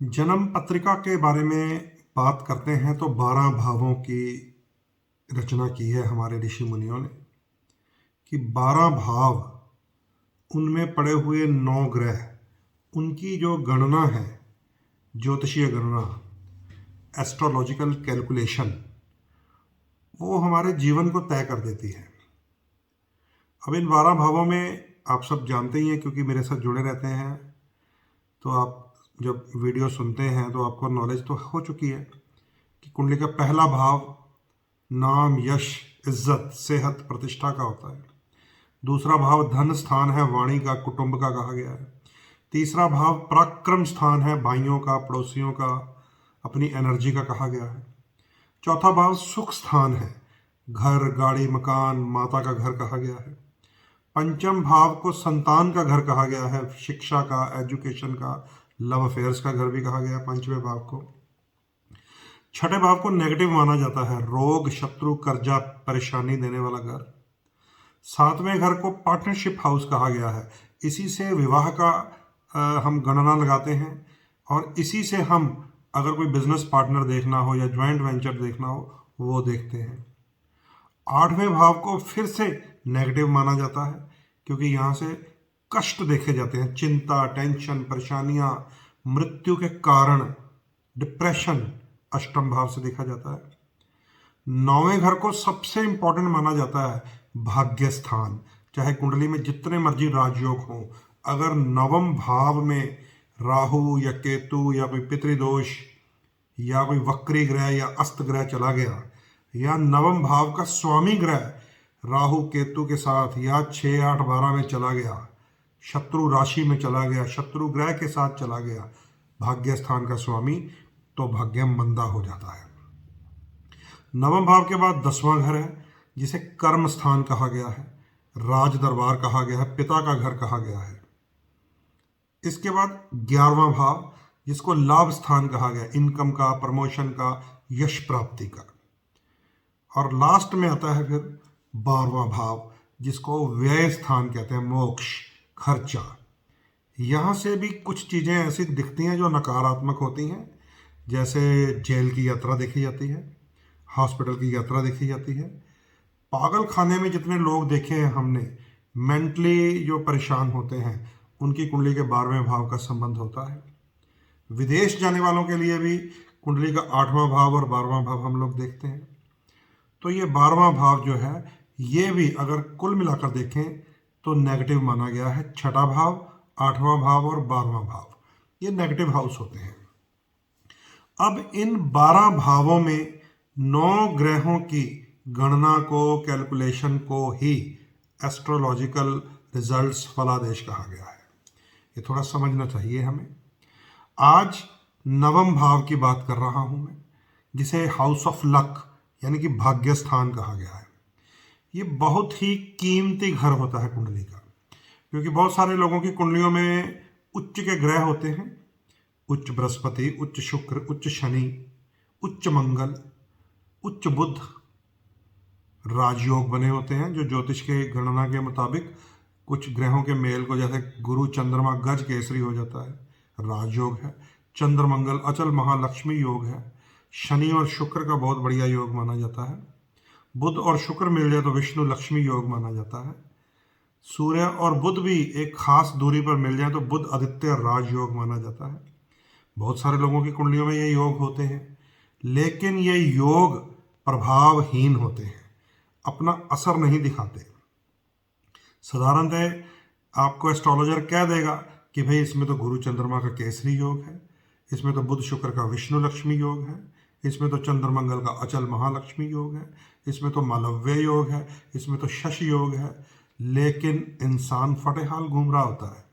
जन्म पत्रिका के बारे में बात करते हैं तो 12 भावों की रचना की है हमारे ऋषि मुनियों ने कि 12 भाव, उनमें पड़े हुए 9 ग्रह, उनकी जो गणना है, ज्योतिषीय गणना, एस्ट्रोलॉजिकल कैलकुलेशन, वो हमारे जीवन को तय कर देती है। अब इन 12 भावों में आप सब जानते ही हैं क्योंकि मेरे साथ जुड़े रहते हैं, तो आप जब वीडियो सुनते हैं तो आपको नॉलेज तो हो चुकी है कि कुंडली का पहला भाव नाम, यश, इज्जत, सेहत, प्रतिष्ठा का होता है। दूसरा भाव धन स्थान है, वाणी का, कुटुंब का कहा गया है। तीसरा भाव पराक्रम स्थान है, भाइयों का, पड़ोसियों का, अपनी एनर्जी का कहा गया है। चौथा भाव सुख स्थान है, घर, गाड़ी, मकान, माता का घर कहा गया है। पंचम भाव को संतान का घर कहा गया है, शिक्षा का, एजुकेशन का, लव अफेयर्स का घर भी कहा गया है पंचवें भाव को। छठे भाव को नेगेटिव माना जाता है, रोग, शत्रु, कर्जा, परेशानी देने वाला घर। सातवें घर को पार्टनरशिप हाउस कहा गया है, इसी से विवाह का हम गणना लगाते हैं और इसी से हम अगर कोई बिजनेस पार्टनर देखना हो या ज्वाइंट वेंचर देखना हो वो देखते हैं। आठवें भाव को फिर से नेगेटिव माना जाता है क्योंकि यहाँ से कष्ट देखे जाते हैं, चिंता, टेंशन, परेशानियां, मृत्यु के कारण, डिप्रेशन अष्टम भाव से देखा जाता है। नौवें घर को सबसे इंपॉर्टेंट माना जाता है, भाग्य स्थान। चाहे कुंडली में जितने मर्जी राजयोग हों, अगर नवम भाव में राहु या केतु या कोई पितृदोष या कोई वक्री ग्रह या अस्त ग्रह चला गया या नवम भाव का स्वामी ग्रह राहु केतु के साथ या 6, 8, 12 में चला गया, शत्रु राशि में चला गया, शत्रु ग्रह के साथ चला गया भाग्य स्थान का स्वामी, तो भाग्य मंदा हो जाता है। नवम भाव के बाद 10वां घर है जिसे कर्म स्थान कहा गया है, राज दरबार कहा गया है, पिता का घर कहा गया है। इसके बाद 11वां भाव जिसको लाभ स्थान कहा गया, इनकम का, प्रमोशन का, यश प्राप्ति का। और लास्ट में आता है फिर 12वां भाव जिसको व्यय स्थान कहते हैं, मोक्ष, खर्चा। यहाँ से भी कुछ चीज़ें ऐसी दिखती हैं जो नकारात्मक होती हैं, जैसे जेल की यात्रा देखी जाती है, हॉस्पिटल की यात्रा देखी जाती है। पागल खाने में जितने लोग देखे हैं हमने, मेंटली जो परेशान होते हैं, उनकी कुंडली के 12वें भाव का संबंध होता है। विदेश जाने वालों के लिए भी कुंडली का 8वां भाव और 12वां भाव हम लोग देखते हैं। तो ये 12वां भाव जो है, ये भी अगर कुल मिलाकर देखें तो नेगेटिव माना गया है। छठा भाव, 8वां भाव और 12वां भाव ये नेगेटिव हाउस होते हैं। अब इन 12 भावों में 9 ग्रहों की गणना को, कैलकुलेशन को ही एस्ट्रोलॉजिकल रिजल्ट्स, फलादेश कहा गया है। ये थोड़ा समझना चाहिए हमें। आज नवम भाव की बात कर रहा हूं मैं, जिसे हाउस ऑफ लक यानी कि भाग्य स्थान कहा गया है। ये बहुत ही कीमती घर होता है कुंडली का, क्योंकि बहुत सारे लोगों की कुंडलियों में उच्च के ग्रह होते हैं, उच्च बृहस्पति, उच्च शुक्र, उच्च शनि, उच्च मंगल, उच्च बुध, राजयोग बने होते हैं जो ज्योतिष के गणना के मुताबिक कुछ ग्रहों के मेल को, जैसे गुरु चंद्रमा गज केसरी हो जाता है, राजयोग है। चंद्र मंगल अचल महालक्ष्मी योग है। शनि और शुक्र का बहुत बढ़िया योग माना जाता है। बुध और शुक्र मिल जाए तो विष्णु लक्ष्मी योग माना जाता है। सूर्य और बुध भी एक खास दूरी पर मिल जाए तो बुध आदित्य राजयोग माना जाता है। बहुत सारे लोगों की कुंडलियों में ये योग होते हैं, लेकिन ये योग प्रभावहीन होते हैं, अपना असर नहीं दिखाते। साधारणतः आपको एस्ट्रोलॉजर कह देगा कि भाई इसमें तो गुरु चंद्रमा का केसरी योग है, इसमें तो बुध शुक्र का विष्णु लक्ष्मी योग है, इसमें तो चंद्र मंगल का अचल महालक्ष्मी योग है, इसमें तो मालव्य योग है, इसमें तो शशि योग है। लेकिन इंसान फटेहाल घूम रहा होता है,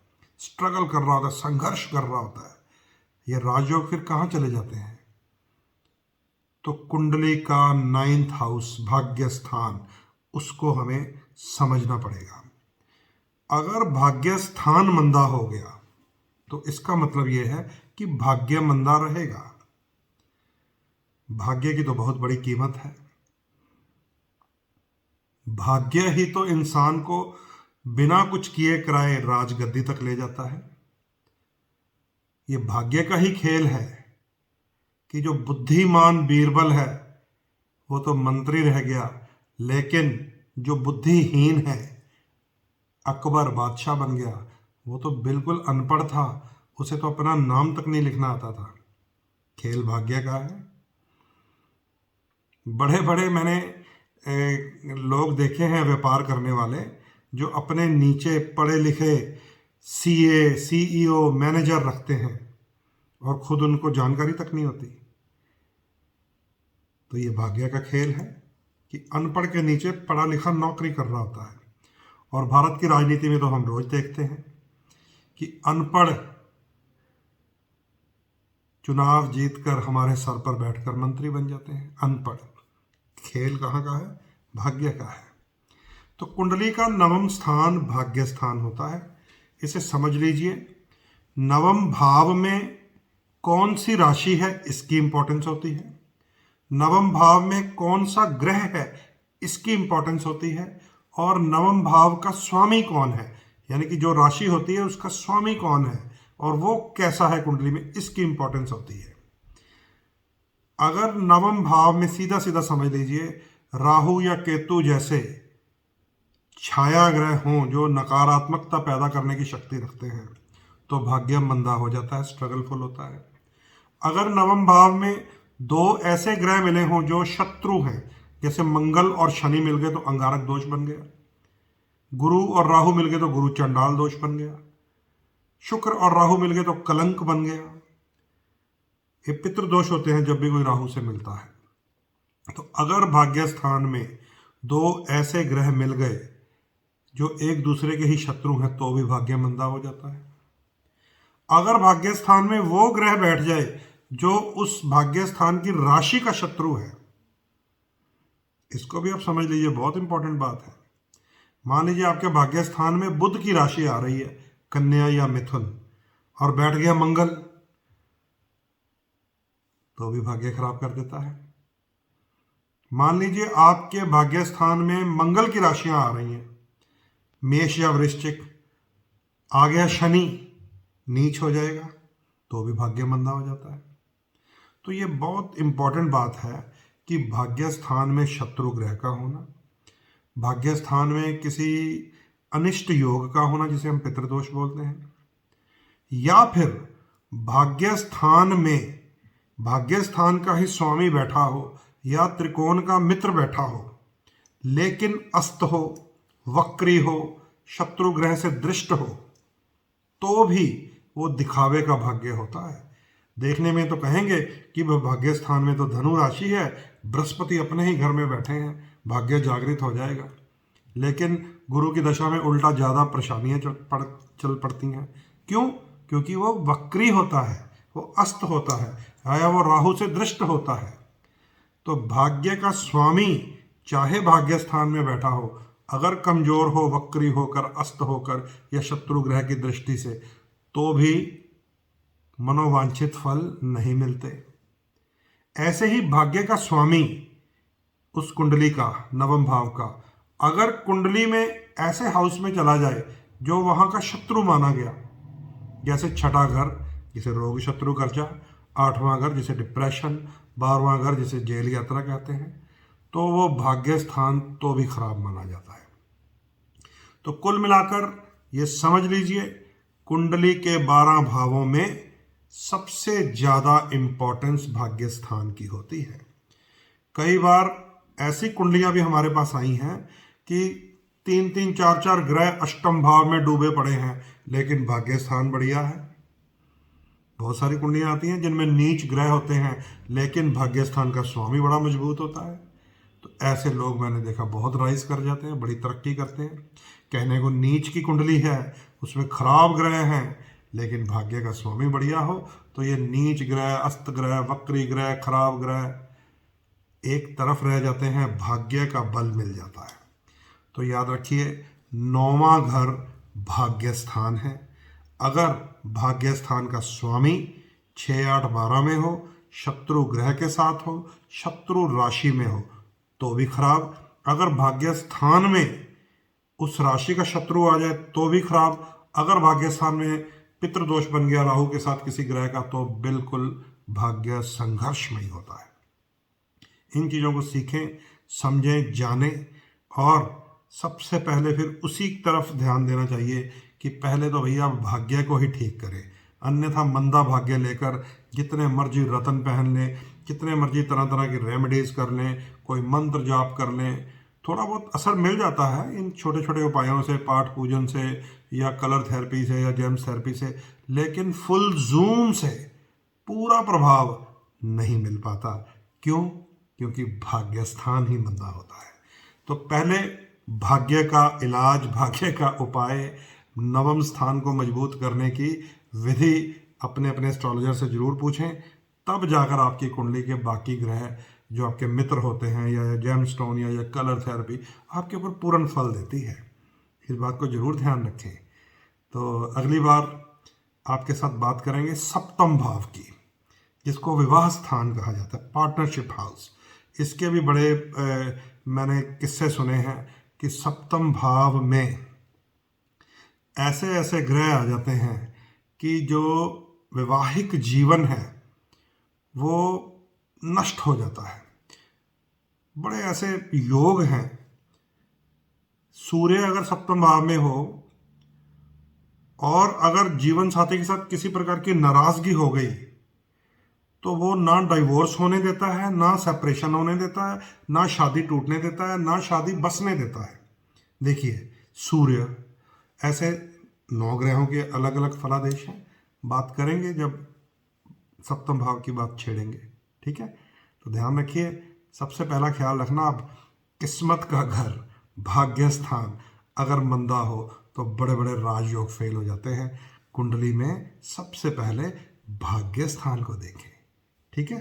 स्ट्रगल कर रहा होता है, संघर्ष कर रहा होता है। ये राजयोग फिर कहाँ चले जाते हैं? तो कुंडली का 9th हाउस, भाग्य स्थान, उसको हमें समझना पड़ेगा। अगर भाग्य स्थान मंदा हो गया तो इसका मतलब यह है कि भाग्य मंदा रहेगा। भाग्य की तो बहुत बड़ी कीमत है। भाग्य ही तो इंसान को बिना कुछ किए कराए राजगद्दी तक ले जाता है। ये भाग्य का ही खेल है कि जो बुद्धिमान बीरबल है वो तो मंत्री रह गया, लेकिन जो बुद्धिहीन है अकबर बादशाह बन गया, वो तो बिल्कुल अनपढ़ था, उसे तो अपना नाम तक नहीं लिखना आता था। खेल भाग्य का है। बड़े बड़े मैंने लोग देखे हैं व्यापार करने वाले जो अपने नीचे पढ़े लिखे सीए, सीईओ, मैनेजर रखते हैं और खुद उनको जानकारी तक नहीं होती। तो ये भाग्य का खेल है कि अनपढ़ के नीचे पढ़ा लिखा नौकरी कर रहा होता है। और भारत की राजनीति में तो हम रोज देखते हैं कि अनपढ़ चुनाव जीतकर हमारे सर पर बैठकर मंत्री बन जाते हैं। अनपढ़। खेल कहाँ का है? भाग्य का है। तो कुंडली का नवम स्थान भाग्य स्थान होता है। इसे समझ लीजिए। नवम भाव में कौन सी राशि है इसकी इंपॉर्टेंस होती है। नवम भाव में कौन सा ग्रह है इसकी इंपॉर्टेंस होती है। और नवम भाव का स्वामी कौन है, यानी कि जो राशि होती है उसका स्वामी कौन है और वो कैसा है कुंडली में, इसकी इंपॉर्टेंस होती है। अगर नवम भाव में सीधा सीधा समझ लीजिए राहु या केतु जैसे छाया ग्रह हों जो नकारात्मकता पैदा करने की शक्ति रखते हैं तो भाग्य मंदा हो जाता है, स्ट्रगलफुल होता है। अगर नवम भाव में दो ऐसे ग्रह मिले हों जो शत्रु हैं, जैसे मंगल और शनि मिल गए तो अंगारक दोष बन गया, गुरु और राहु मिल गए तो गुरु चंडाल दोष बन गया, शुक्र और राहु मिल गए तो कलंक बन गया। ये पितृ दोष होते हैं जब भी कोई राहु से मिलता है। तो अगर भाग्य स्थान में दो ऐसे ग्रह मिल गए जो एक दूसरे के ही शत्रु हैं तो भी भाग्य मंदा हो जाता है। अगर भाग्य स्थान में वो ग्रह बैठ जाए जो उस भाग्य स्थान की राशि का शत्रु है, इसको भी आप समझ लीजिए, बहुत इंपॉर्टेंट बात है। मान लीजिए आपके भाग्य स्थान में बुध की राशि आ रही है, कन्या या मिथुन, और बैठ गया मंगल, तो भी भाग्य खराब कर देता है। मान लीजिए आपके भाग्य स्थान में मंगल की राशियां आ रही हैं, मेष या वृश्चिक, आ गया शनि, नीच हो जाएगा, तो भी भाग्य मंदा हो जाता है। तो ये बहुत इंपॉर्टेंट बात है कि भाग्य स्थान में शत्रु ग्रह का होना, भाग्य स्थान में किसी अनिष्ट योग का होना जिसे हम पितृदोष बोलते हैं, या फिर भाग्य स्थान में भाग्य स्थान का ही स्वामी बैठा हो या त्रिकोण का मित्र बैठा हो लेकिन अस्त हो, वक्री हो, शत्रु ग्रह से दृष्ट हो, तो भी वो दिखावे का भाग्य होता है। देखने में तो कहेंगे कि वह भाग्य स्थान में तो धनु राशि है, बृहस्पति अपने ही घर में बैठे हैं, भाग्य जागृत हो जाएगा, लेकिन गुरु की दशा में उल्टा ज़्यादा परेशानियां चल पड़ती हैं। क्यों? क्योंकि वो वक्री होता है, वो अस्त होता है या वो राहु से दृष्ट होता है। तो भाग्य का स्वामी चाहे भाग्य स्थान में बैठा हो, अगर कमजोर हो, वक्री होकर, अस्त होकर या शत्रु ग्रह की दृष्टि से, तो भी मनोवांछित फल नहीं मिलते। ऐसे ही भाग्य का स्वामी उस कुंडली का, नवम भाव का, अगर कुंडली में ऐसे हाउस में चला जाए जो वहां का शत्रु माना गया, जैसे छठा घर जिसे रोग शत्रु कर्जा, आठवां घर जिसे डिप्रेशन, 12वां घर जिसे जेल यात्रा कहते हैं, तो वो भाग्य स्थान तो भी खराब माना जाता है। तो कुल मिलाकर ये समझ लीजिए, कुंडली के 12 भावों में सबसे ज्यादा इंपॉर्टेंस भाग्य स्थान की होती है। कई बार ऐसी कुंडलियां भी हमारे पास आई हैं कि 3-3, 4-4 ग्रह अष्टम भाव में डूबे पड़े हैं लेकिन भाग्य स्थान बढ़िया है। बहुत सारी कुंडलियां आती हैं जिनमें नीच ग्रह होते हैं लेकिन भाग्य स्थान का स्वामी बड़ा मजबूत होता है। तो ऐसे लोग मैंने देखा बहुत राइज कर जाते हैं, बड़ी तरक्की करते हैं। कहने को नीच की कुंडली है, उसमें खराब ग्रह हैं, लेकिन भाग्य का स्वामी बढ़िया हो तो ये नीच ग्रह, अस्त ग्रह, वक्री ग्रह, खराब ग्रह एक तरफ रह जाते हैं, भाग्य का बल मिल जाता है। तो याद रखिए, 9वां घर भाग्य स्थान है। अगर भाग्य स्थान का स्वामी 6, 8, 12 में हो, शत्रु ग्रह के साथ हो, शत्रु राशि में हो, तो भी खराब। अगर भाग्य स्थान में उस राशि का शत्रु आ जाए तो भी खराब। अगर भाग्य स्थान में पितृदोष बन गया राहु के साथ किसी ग्रह का, तो बिल्कुल भाग्य संघर्षमय होता है। इन चीज़ों को सीखें, समझें, जानें, और सबसे पहले फिर उसी तरफ ध्यान देना चाहिए कि पहले तो भैया भाग्य को ही ठीक करें, अन्यथा मंदा भाग्य लेकर जितने मर्जी रतन पहन लें, कितने मर्जी तरह तरह की रेमेडीज कर लें, कोई मंत्र जाप कर लें, थोड़ा बहुत असर मिल जाता है इन छोटे छोटे उपायों से, पाठ पूजन से या कलर थेरेपी से या जेम्स थेरेपी से, लेकिन फुल जूम से पूरा प्रभाव नहीं मिल पाता। क्यों? क्योंकि भाग्य स्थान ही मंदा होता है। तो पहले भाग्य का इलाज, भाग्य का उपाय, नवम स्थान को मजबूत करने की विधि अपने अपने एस्ट्रोलॉजर से जरूर पूछें, तब जाकर आपकी कुंडली के बाकी ग्रह जो आपके मित्र होते हैं या जेम स्टोन या कलर थेरेपी आपके ऊपर पूर्ण फल देती है। इस बात को जरूर ध्यान रखें। तो अगली बार आपके साथ बात करेंगे सप्तम भाव की, जिसको विवाह स्थान कहा जाता है, पार्टनरशिप हाउस। इसके भी बड़े मैंने किस्से सुने हैं कि सप्तम भाव में ऐसे ऐसे ग्रह आ जाते हैं कि जो वैवाहिक जीवन है वो नष्ट हो जाता है। बड़े ऐसे योग हैं। सूर्य अगर सप्तम भाव में हो और अगर जीवन साथी के साथ किसी प्रकार की नाराजगी हो गई, तो वो ना डाइवोर्स होने देता है, ना सेपरेशन होने देता है, ना शादी टूटने देता है, ना शादी बसने देता है। देखिए, सूर्य, ऐसे 9 ग्रहों के अलग अलग फलादेश हैं, बात करेंगे जब सप्तम भाव की बात छेड़ेंगे। ठीक है, तो ध्यान रखिए। सबसे पहला ख्याल रखना, अब किस्मत का घर, भाग्य स्थान अगर मंदा हो तो बड़े बड़े राजयोग फेल हो जाते हैं। कुंडली में सबसे पहले भाग्य स्थान को देखें। ठीक है।